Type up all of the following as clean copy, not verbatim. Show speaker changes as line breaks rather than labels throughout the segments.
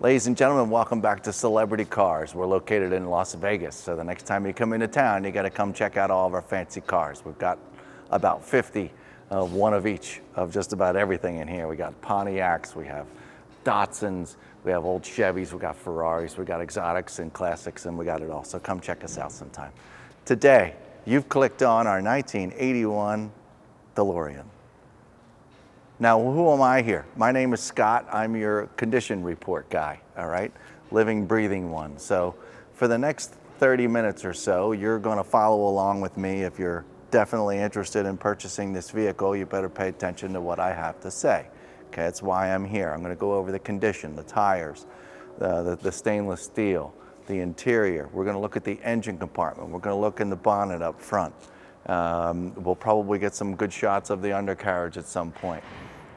Ladies and gentlemen, welcome back to Celebrity Cars. We're located in Las Vegas, so the next time you come into town, you got to come check out all of our fancy cars. We've got about 50, one of each, of just about everything in here. We got Pontiacs, we have Datsuns, we have old Chevys, we got Ferraris, we got exotics and classics, and we got it all. So come check us out sometime. Today, you've clicked on our 1981 DeLorean. Now, who am I here? My name is Scott. I'm your condition report guy, all right? Living, breathing one. So for the next 30 minutes or so, you're gonna follow along with me. If you're definitely interested in purchasing this vehicle, you better pay attention to what I have to say. Okay, that's why I'm here. I'm gonna go over the condition, the tires, the stainless steel, the interior. We're gonna look at the engine compartment. We're gonna look in the bonnet up front. We'll probably get some good shots of the undercarriage at some point.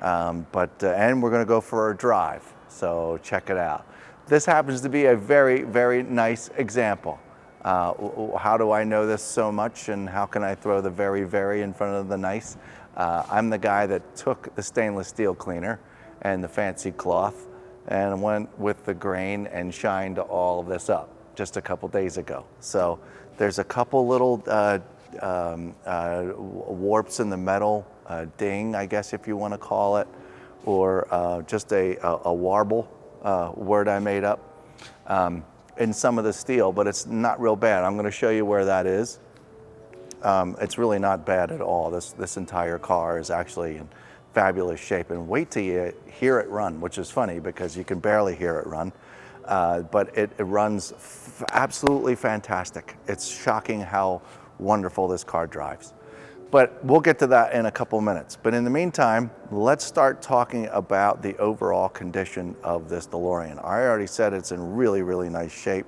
And we're going to go for a drive, so check it out. This happens to be a very, very nice example. How do I know this so much, and how can I throw the very, very in front of the nice? I'm the guy that took the stainless steel cleaner and the fancy cloth and went with the grain and shined all of this up just a couple days ago. So there's a couple little warps in the metal, ding, I guess if you want to call it, or just a warble, word I made up, in some of the steel, but it's not real bad. I'm going to show you where that is. It's really not bad at all. This entire car is actually in fabulous shape, and wait till you hear it run, which is funny because you can barely hear it run, but it runs absolutely fantastic. It's shocking how wonderful this car drives. But we'll get to that in a couple minutes. But in the meantime, let's start talking about the overall condition of this DeLorean. I already said it's in really, really nice shape.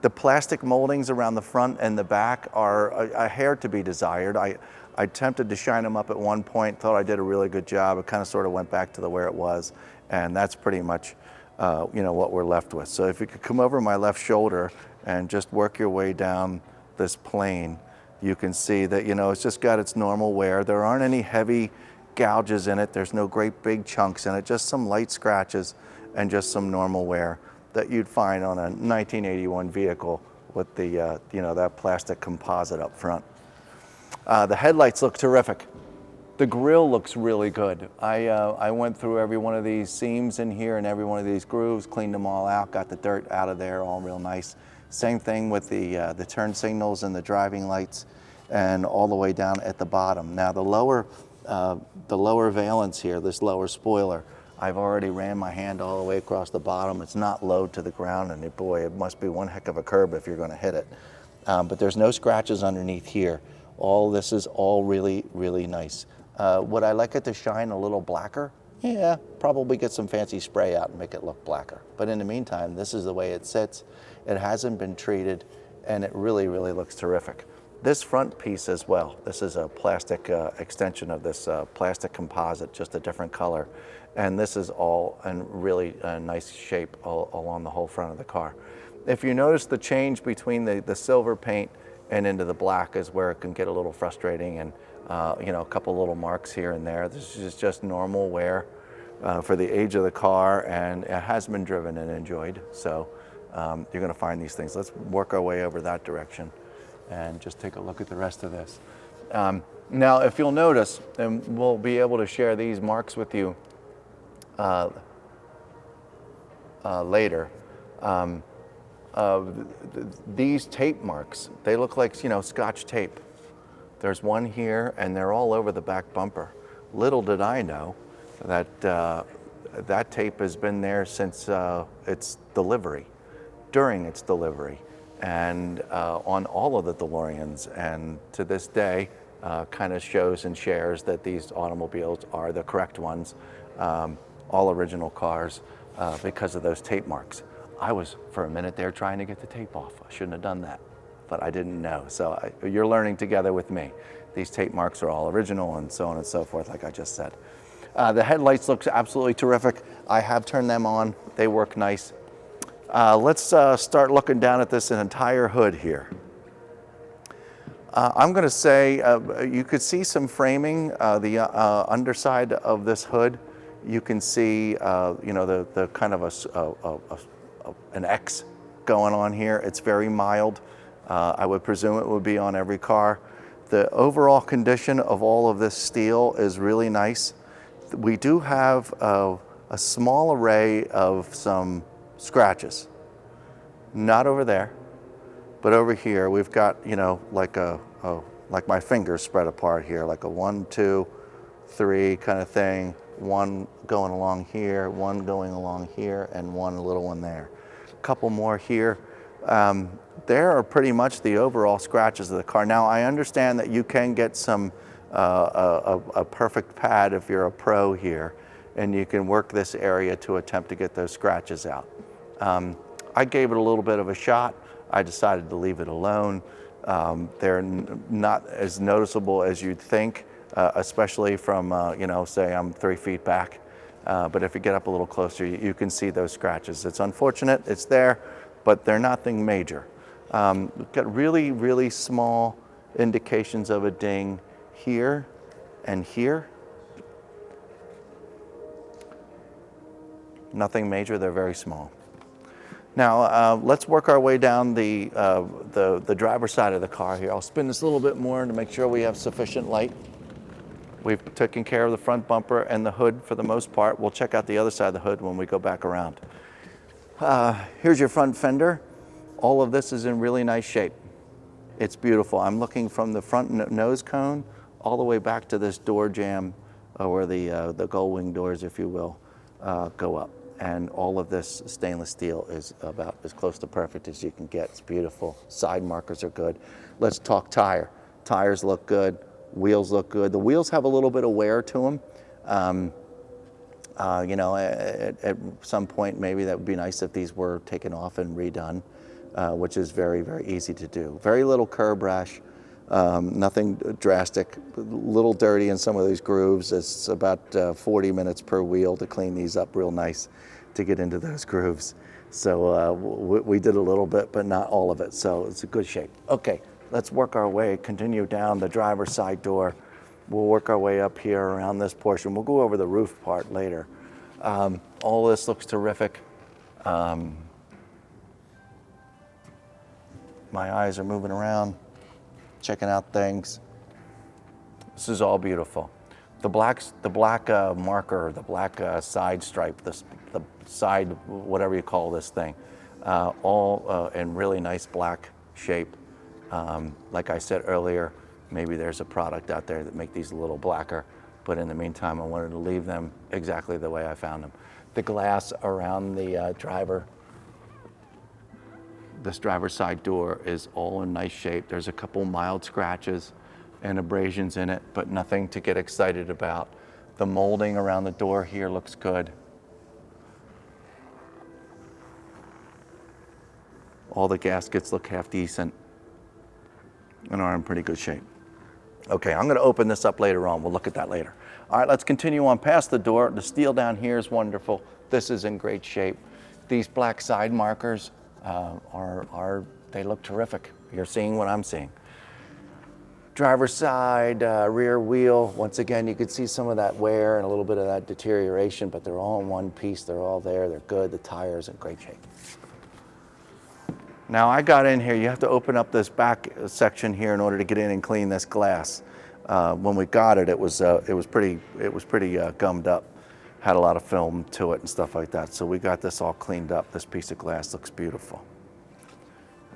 The plastic moldings around the front and the back are a hair to be desired. I attempted to shine them up at one point, thought I did a really good job. It kind of sort of went back to where it was, and that's pretty much what we're left with. So if you could come over my left shoulder and just work your way down this plane, you can see that, it's just got its normal wear. There aren't any heavy gouges in it. There's no great big chunks in it, just some light scratches and just some normal wear that you'd find on a 1981 vehicle with the, that plastic composite up front. The headlights look terrific. The grille looks really good. I went through every one of these seams in here and every one of these grooves, cleaned them all out, got the dirt out of there, all real nice. Same thing with the turn signals and the driving lights, and all the way down at the bottom. Now the lower valence here, this lower spoiler, I've already ran my hand all the way across the bottom. It's not low to the ground, and boy, it must be one heck of a curb if you're going to hit it. But there's no scratches underneath here. All this is all really, really nice. Would I like it to shine a little blacker? Yeah, probably get some fancy spray out and make it look blacker. But in the meantime, this is the way it sits. It hasn't been treated, and it really, really looks terrific. This front piece as well, this is a plastic extension of this plastic composite, just a different color. And this is all in really nice shape along the whole front of the car. If you notice the change between the silver paint and into the black is where it can get a little frustrating, and a couple little marks here and there. This is just normal wear for the age of the car, and it has been driven and enjoyed. So you're going to find these things. Let's work our way over that direction and just take a look at the rest of this. Now, if you'll notice, and we'll be able to share these marks with you later. These tape marks, they look like, Scotch tape. There's one here, and they're all over the back bumper. Little did I know that that tape has been there since its delivery, during its delivery, and on all of the DeLoreans. And to this day, kind of shows and shares that these automobiles are the correct ones, all original cars, because of those tape marks. I was, for a minute there, trying to get the tape off. I shouldn't have done that, but I didn't know. So you're learning together with me. These tape marks are all original, and so on and so forth, like I just said. The headlights look absolutely terrific. I have turned them on. They work nice. Let's start looking down at this entire hood here. I'm going to say you could see some framing, the underside of this hood. You can see, the kind of an X going on here. It's very mild. I would presume it would be on every car. The overall condition of all of this steel is really nice. We do have a small array of some scratches. Not over there, but over here we've got, you know, like like my fingers spread apart here, like a 1, 2, 3 kind of thing. One going along here, one going along here, and one little one there. A couple more here. There are pretty much the overall scratches of the car. Now, I understand that you can get some a perfect pad if you're a pro here, and you can work this area to attempt to get those scratches out. I gave it a little bit of a shot. I decided to leave it alone. They're not as noticeable as you'd think, especially from, you know, say I'm 3 feet back. But if you get up a little closer, you can see those scratches. It's unfortunate, it's there, but they're nothing major. We've got really, really small indications of a ding here and here. Nothing major, they're very small. Now, let's work our way down the driver's side of the car here. I'll spin this a little bit more to make sure we have sufficient light. We've taken care of the front bumper and the hood for the most part. We'll check out the other side of the hood when we go back around. Here's your front fender. All of this is in really nice shape. It's beautiful. I'm looking from the front nose cone all the way back to this door jamb where the gull wing doors, if you will, go up. And all of this stainless steel is about as close to perfect as you can get. It's beautiful. Side markers are good. Let's talk tire. Tires look good. Wheels look good. The wheels have a little bit of wear to them. You know, at some point, maybe that would be nice if these were taken off and redone, which is very, very easy to do. Very little curb rash, nothing drastic. A little dirty in some of these grooves. It's about 40 minutes per wheel to clean these up real nice to get into those grooves. So we did a little bit, but not all of it. So it's a good shape. Okay, let's work our way, continue down the driver's side door. We'll work our way up here around this portion. We'll go over the roof part later. All this looks terrific. My eyes are moving around, checking out things. This is all beautiful. The black marker, the black side stripe, the side, whatever you call this thing, all in really nice black shape. Like I said earlier, maybe there's a product out there that make these a little blacker, but in the meantime, I wanted to leave them exactly the way I found them. The glass around the this driver's side door is all in nice shape. There's a couple mild scratches and abrasions in it, but nothing to get excited about. The molding around the door here looks good. All the gaskets look half decent and are in pretty good shape. Okay, I'm gonna open this up later on. We'll look at that later. All right, let's continue on past the door. The steel down here is wonderful. This is in great shape. These black side markers they look terrific. You're seeing what I'm seeing. Driver's side, rear wheel. Once again, you could see some of that wear and a little bit of that deterioration, but they're all in one piece. They're all there. They're good. The tire's in great shape. Now I got in here. You have to open up this back section here in order to get in and clean this glass. When we got it, it was pretty gummed up. Had a lot of film to it and stuff like that. So we got this all cleaned up. This piece of glass looks beautiful.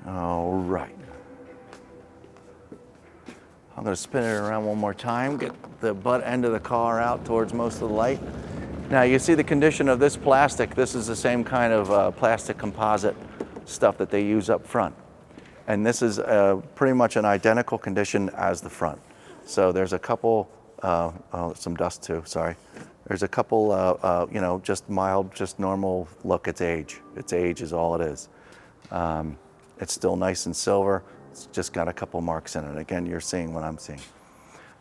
All right. I'm going to spin it around one more time, get the butt end of the car out towards most of the light. Now you see the condition of this plastic. This is the same kind of plastic composite stuff that they use up front. And this is pretty much an identical condition as the front. So there's a couple, some dust too, sorry. There's a couple, you know, just mild, just normal look. It's age. It's age is all it is. It's still nice and silver. It's just got a couple marks in it. Again, you're seeing what I'm seeing.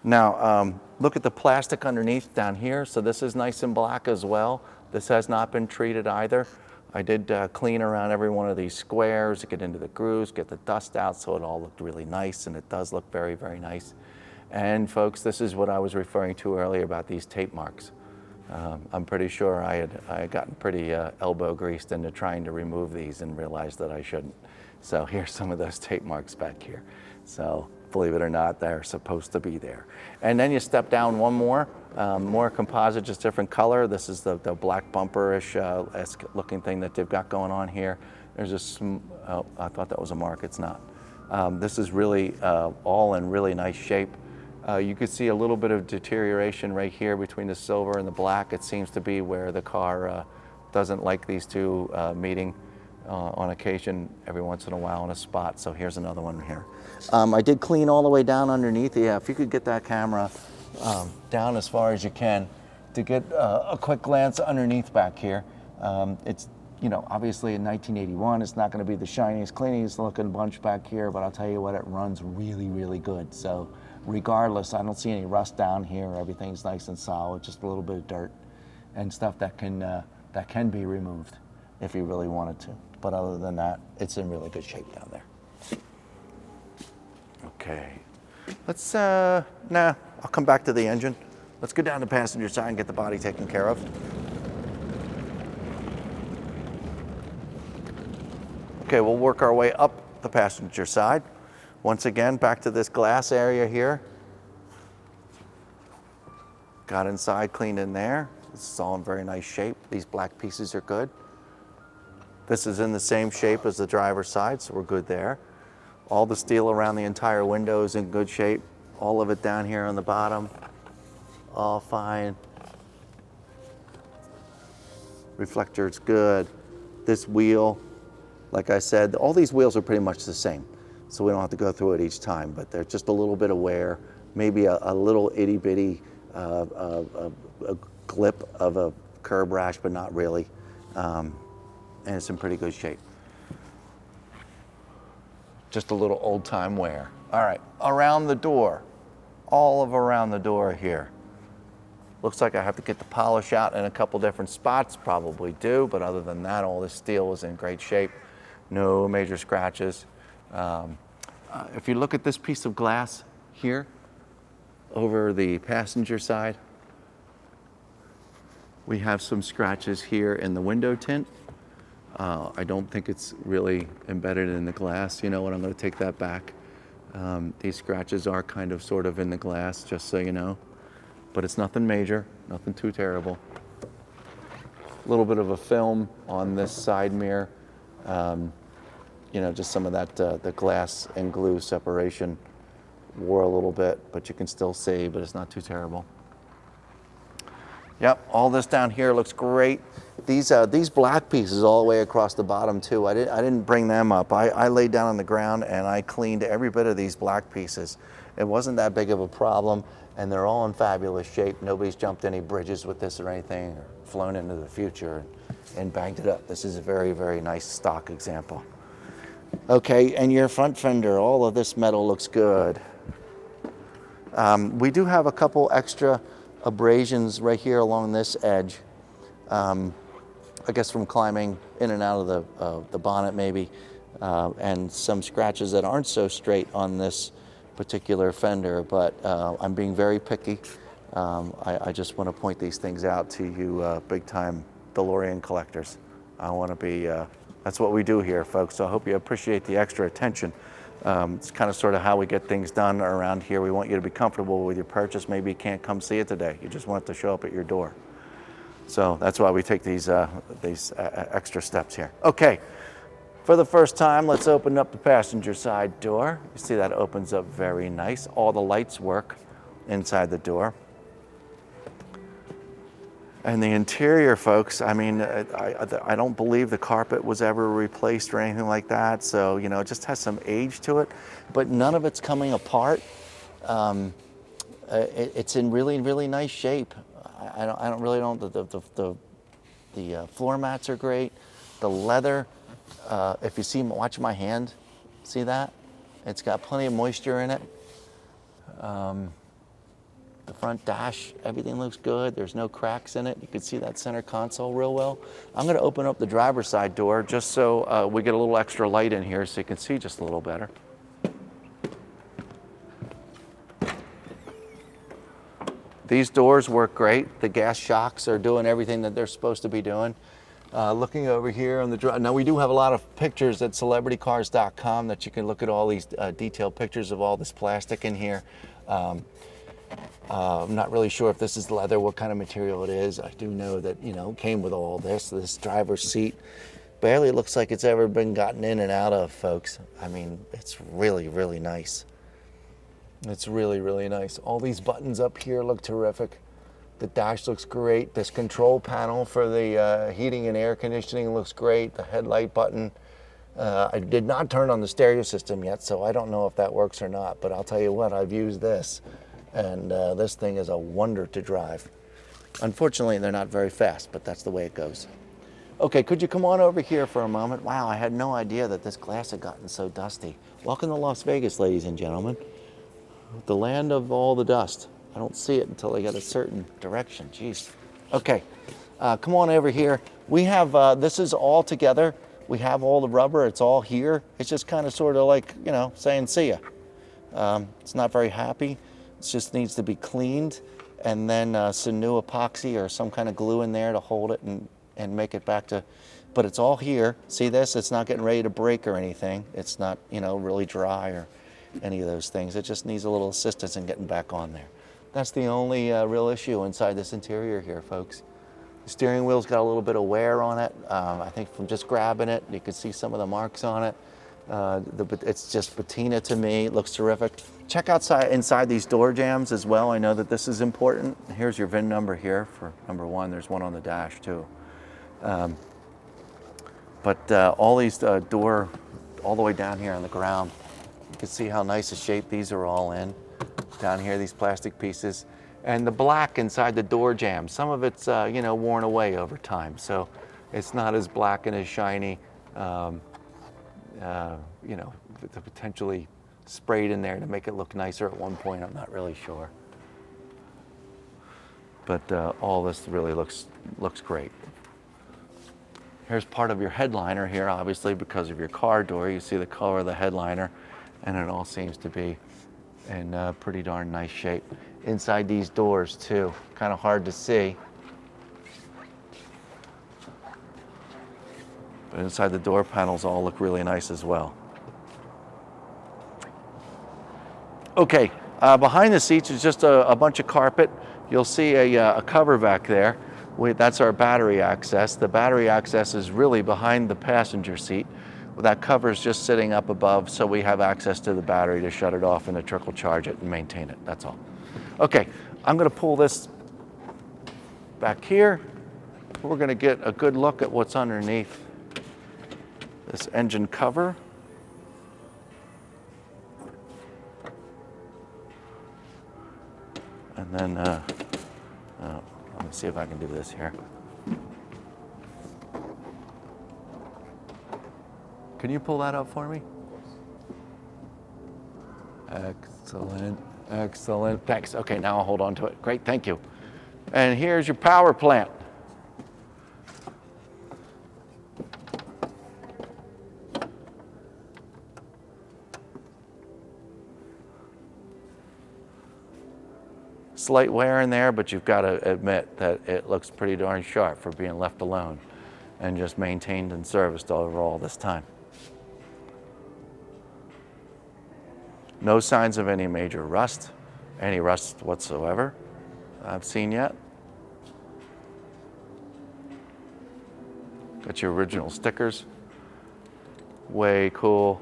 Now, look at the plastic underneath down here. So this is nice and black as well. This has not been treated either. I did clean around every one of these squares, get into the grooves, get the dust out, so it all looked really nice, and it does look very, very nice. And folks, this is what I was referring to earlier about these tape marks. I'm pretty sure I had gotten pretty elbow greased into trying to remove these and realized that I shouldn't. So here's some of those tape marks back here. So believe it or not, they're supposed to be there. And then you step down one more composite, just different color. This is the black bumper-ish looking thing that they've got going on here. There's oh, I thought that was a mark, it's not. This is really all in really nice shape. You could see a little bit of deterioration right here between the silver and the black. It seems to be where the car doesn't like these two meeting on occasion every once in a while in a spot. So here's another one here. I did clean all the way down underneath. Yeah, if you could get that camera down as far as you can to get a quick glance underneath back here. It's, you know, obviously in 1981, it's not going to be the shiniest, cleanest looking bunch back here, but I'll tell you what, it runs really, really good. So regardless, I don't see any rust down here. Everything's nice and solid, just a little bit of dirt and stuff that can be removed if you really wanted to. But other than that, it's in really good shape down there. Okay, let's, I'll come back to the engine. Let's go down the passenger side and get the body taken care of. Okay, we'll work our way up the passenger side. Once again, back to this glass area here. Got inside, cleaned in there. This is all in very nice shape. These black pieces are good. This is in the same shape as the driver's side, so we're good there. All the steel around the entire window is in good shape. All of it down here on the bottom, all fine. Reflector's good. This wheel, like I said, all these wheels are pretty much the same, so we don't have to go through it each time, but there's just a little bit of wear, maybe a little itty bitty a clip of a curb rash, but not really. And it's in pretty good shape. Just a little old time wear. All right, around the door, all of around the door here. Looks like I have to get the polish out in a couple different spots, probably do, but other than that, all this steel is in great shape. No major scratches. If you look at this piece of glass here, over the passenger side, we have some scratches here in the window tint. I don't think it's really embedded in the glass. You know what, I'm going to take that back. These scratches are kind of sort of in the glass, just so you know. But it's nothing major, nothing too terrible. A little bit of a film on this side mirror. You know, just some of that, the glass and glue separation wore a little bit, but you can still see, but it's not too terrible. Yep, all this down here looks great. These black pieces all the way across the bottom too, I didn't bring them up. I laid down on the ground and I cleaned every bit of these black pieces. It wasn't that big of a problem, and they're all in fabulous shape. Nobody's jumped any bridges with this or anything, or flown into the future and banged it up. This is a very, very nice stock example. Okay, and your front fender, all of this metal looks good. We do have a couple extra abrasions right here along this edge. I guess from climbing in and out of the bonnet maybe, and some scratches that aren't so straight on this particular fender, but I'm being very picky. I just want to point these things out to you big time DeLorean collectors. I want to be, that's what we do here, folks, so I hope you appreciate the extra attention. It's kind of sort of how we get things done around here. We want you to be comfortable with your purchase. Maybe you can't come see it today. You just want it to show up at your door. So that's why we take these extra steps here. Okay, for the first time, let's open up the passenger side door. You see that opens up very nice. All the lights work inside the door. And the interior, folks, I mean, I don't believe the carpet was ever replaced or anything like that. So, you know, it just has some age to it, but none of it's coming apart. It's in really, really nice shape. I don't really know, the floor mats are great. The leather, if you see, watch my hand, see that? It's got plenty of moisture in it. The front dash, everything looks good. There's no cracks in it. You can see that center console real well. I'm gonna open up the driver's side door just so we get a little extra light in here so you can see just a little better. These doors work great. The gas shocks are doing everything that they're supposed to be doing. Looking over here on the drive, now we do have a lot of pictures at celebritycars.com that you can look at all these detailed pictures of all this plastic in here. I'm not really sure if this is leather, what kind of material it is. I do know that, you know, it came with all this driver's seat. Barely looks like it's ever been gotten in and out of, folks. I mean, it's really, really nice. It's really, really nice. All these buttons up here look terrific. The dash looks great. This control panel for the heating and air conditioning looks great. The headlight button. I did not turn on the stereo system yet, so I don't know if that works or not, but I'll tell you what, I've used this, and this thing is a wonder to drive. Unfortunately, they're not very fast, but that's the way it goes. Okay, could you come on over here for a moment? Wow, I had no idea that this glass had gotten so dusty. Welcome to Las Vegas, ladies and gentlemen. The land of all the dust. I don't see it until I get a certain direction. Jeez. Okay, come on over here. We have, this is all together. We have all the rubber, it's all here. It's just kind of sort of like, you know, saying see ya. It's not very happy. It just needs to be cleaned, and then some new epoxy or some kind of glue in there to hold it and make it back to, but it's all here. See this? It's not getting ready to break or anything. It's not, you know, really dry or any of those things. It just needs a little assistance in getting back on there. That's the only real issue inside this interior here, folks. The steering wheel's got a little bit of wear on it. I think from just grabbing it, you can see some of the marks on it. It's just patina to me. It looks terrific. Check inside these door jambs as well. I know that this is important. Here's your VIN number here for number one. There's one on the dash too. All these door, all the way down here on the ground, you can see how nice a shape these are all in. Down here, these plastic pieces. And the black inside the door jamb, some of it's you know, worn away over time, so it's not as black and as shiny. You know, potentially sprayed in there to make it look nicer at one point. I'm not really sure, but all this really looks great. Here's part of your headliner here, obviously because of your car door. You see the color of the headliner, and it all seems to be in pretty darn nice shape. Inside these doors too, kind of hard to see. But inside the door panels all look really nice as well. Okay, behind the seats is just a bunch of carpet. You'll see a cover back there. That's our battery access. The battery access is really behind the passenger seat. That cover is just sitting up above, so we have access to the battery to shut it off and to trickle charge it and maintain it. That's all. Okay, I'm going to pull this back here. We're going to get a good look at what's underneath this engine cover. And then, let me see if I can do this here. Can you pull that up for me? Excellent, excellent. Thanks. Okay, now I'll hold on to it. Great, thank you. And here's your power plant. Slight wear in there, but you've got to admit that it looks pretty darn sharp for being left alone and just maintained and serviced over all this time. No signs of any major rust, any rust whatsoever I've seen yet. Got your original stickers. Way cool.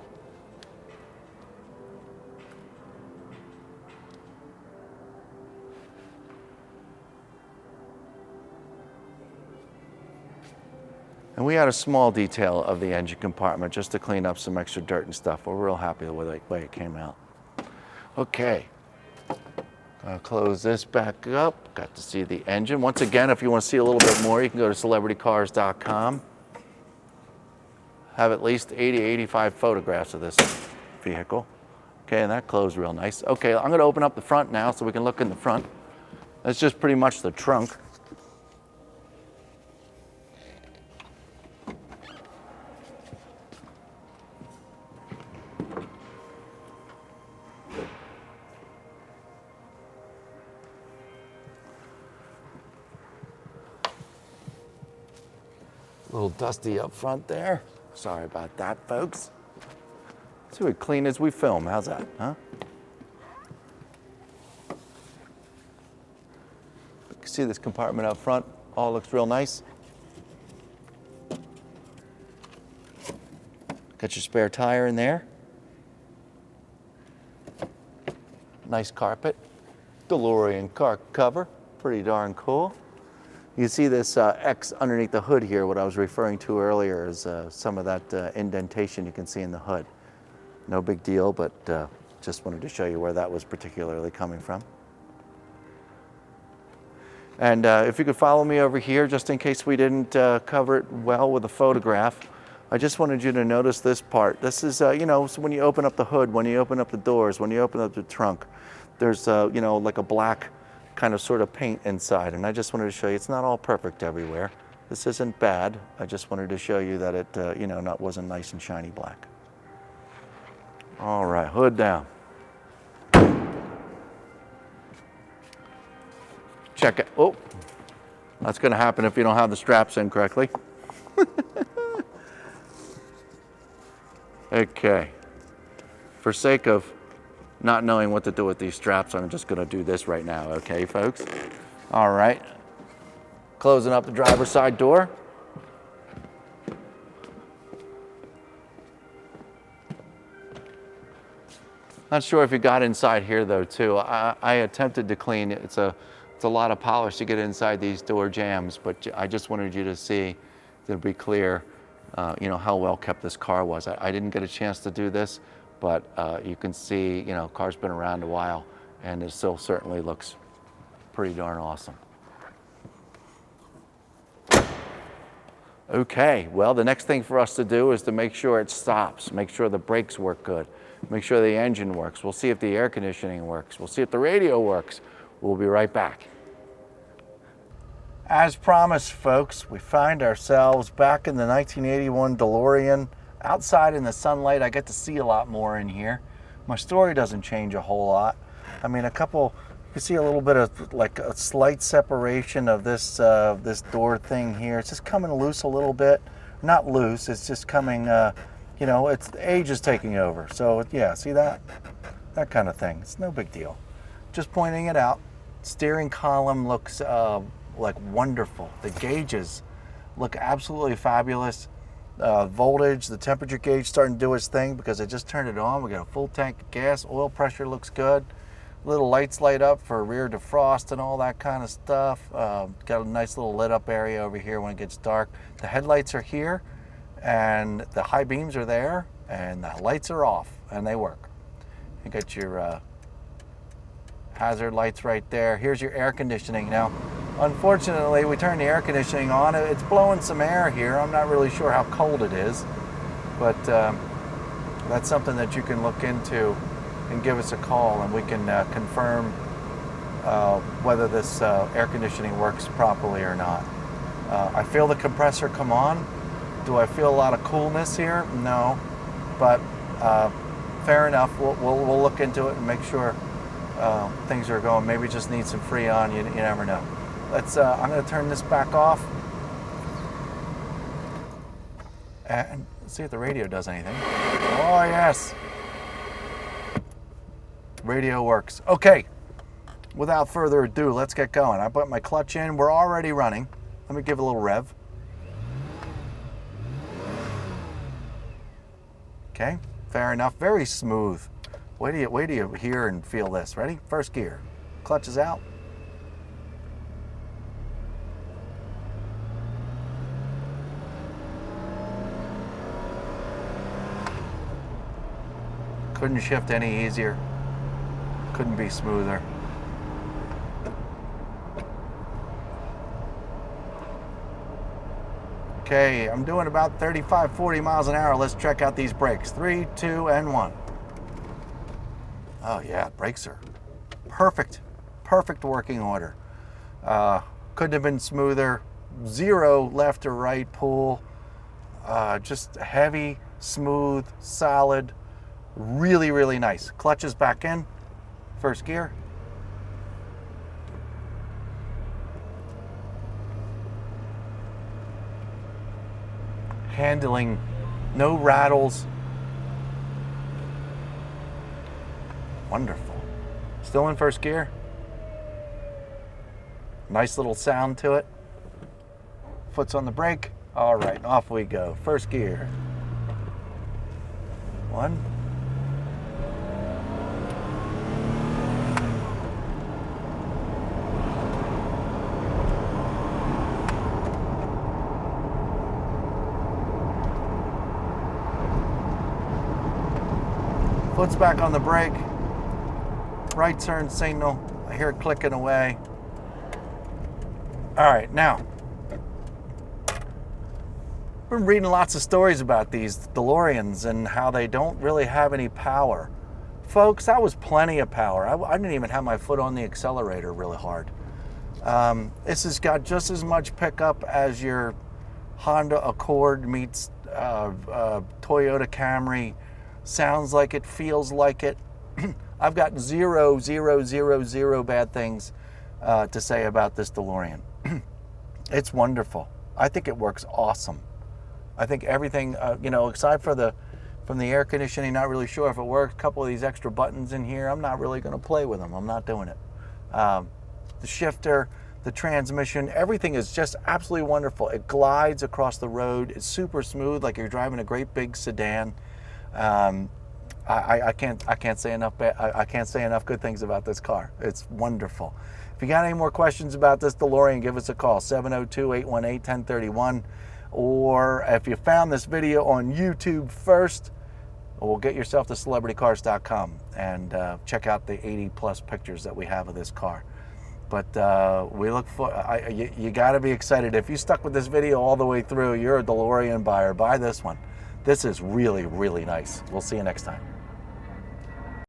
And we had a small detail of the engine compartment just to clean up some extra dirt and stuff. We're real happy with the way it came out. Okay, I'll close this back up. Got to see the engine. Once again, if you want to see a little bit more, you can go to celebritycars.com. Have at least 80, 85 photographs of this vehicle. Okay, and that closed real nice. Okay, I'm going to open up the front now so we can look in the front. That's just pretty much the trunk. A little dusty up front there. Sorry about that, folks. See, we clean as we film. How's that, huh? You can see this compartment up front. All looks real nice. Got your spare tire in there. Nice carpet. Delorean car cover. Pretty darn cool. You see this X underneath the hood here. What I was referring to earlier is some of that indentation you can see in the hood. No big deal, but just wanted to show you where that was particularly coming from. And if you could follow me over here, just in case we didn't cover it well with a photograph, I just wanted you to notice this part. This is, you know, so when you open up the hood, when you open up the doors, when you open up the trunk, there's, you know, like a black kind of sort of paint inside. And I just wanted to show you, it's not all perfect everywhere. This isn't bad. I just wanted to show you that it, you know, wasn't nice and shiny black. All right, hood down. Check it. Oh, that's going to happen if you don't have the straps in correctly. Okay. For sake of not knowing what to do with these straps, I'm just going to do this right now. Okay, folks? All right. Closing up the driver's side door. Not sure if you got inside here though too. I attempted to clean it. It's a lot of polish to get inside these door jambs, but I just wanted you to see, to be clear, you know, how well kept this car was. I didn't get a chance to do this, but you can see, you know, car's been around a while and it still certainly looks pretty darn awesome. Okay, well, the next thing for us to do is to make sure it stops, make sure the brakes work good, make sure the engine works. We'll see if the air conditioning works. We'll see if the radio works. We'll be right back. As promised, folks, we find ourselves back in the 1981 DeLorean. Outside in the sunlight, I get to see a lot more in here. My story doesn't change a whole lot. I mean, you can see a little bit of like a slight separation of this this door thing here. It's just coming loose a little bit. Not loose, it's just coming, you know, it's age is taking over. So yeah, see that? That kind of thing. It's no big deal. Just pointing it out. Steering column looks like wonderful. The gauges look absolutely fabulous. Voltage, the temperature gauge starting to do its thing because I just turned it on. We got a full tank of gas. Oil pressure looks good. Little lights light up for rear defrost and all that kind of stuff. Got a nice little lit up area over here when it gets dark. The headlights are here and the high beams are there and the lights are off and they work. You got your hazard lights right there. Here's your air conditioning. Now, unfortunately, we turned the air conditioning on. It's blowing some air here. I'm not really sure how cold it is, but that's something that you can look into and give us a call and we can confirm whether this air conditioning works properly or not. I feel the compressor come on. Do I feel a lot of coolness here? No, but fair enough. We'll look into it and make sure things are going. Maybe just need some Freon. You never know. Let's. I'm going to turn this back off and see if the radio does anything. Oh yes, radio works. Okay. Without further ado, let's get going. I put my clutch in. We're already running. Let me give it a little rev. Okay. Fair enough. Very smooth. Wait till you hear and feel this. Ready? First gear. Clutch is out. Couldn't shift any easier. Couldn't be smoother. Okay, I'm doing about 35, 40 miles an hour. Let's check out these brakes. 3, 2, and 1. Oh yeah, brakes are perfect. Perfect working order. Couldn't have been smoother. Zero left or right pull. Just heavy, smooth, solid. Really, really nice. Clutch is back in. First gear. handling, no rattles. Wonderful. Still in first gear. Nice little sound to it. Foot's on the brake. All right, off we go. First gear. 1. Foot's back on the brake. Right turn signal. I hear it clicking away. All right, now, I've been reading lots of stories about these DeLoreans and how they don't really have any power. Folks, that was plenty of power. I didn't even have my foot on the accelerator really hard. This has got just as much pickup as your Honda Accord meets Toyota Camry. Sounds like it, feels like it. I've got zero bad things to say about this DeLorean. It's wonderful. I think it works awesome. I think everything, aside from the air conditioning, not really sure if it works. A couple of these extra buttons in here, I'm not really going to play with them. I'm not doing it. The shifter, the transmission, everything is just absolutely wonderful. It glides across the road. It's super smooth, like you're driving a great big sedan. I can't say enough good things about this car. It's wonderful. If you got any more questions about this DeLorean, give us a call, 702-818-1031. Or if you found this video on YouTube first, well, get yourself to celebritycars.com and check out the 80 plus pictures that we have of this car. But we look for, you got to be excited. If you stuck with this video all the way through, you're a DeLorean buyer, buy this one. This is really, really nice. We'll see you next time.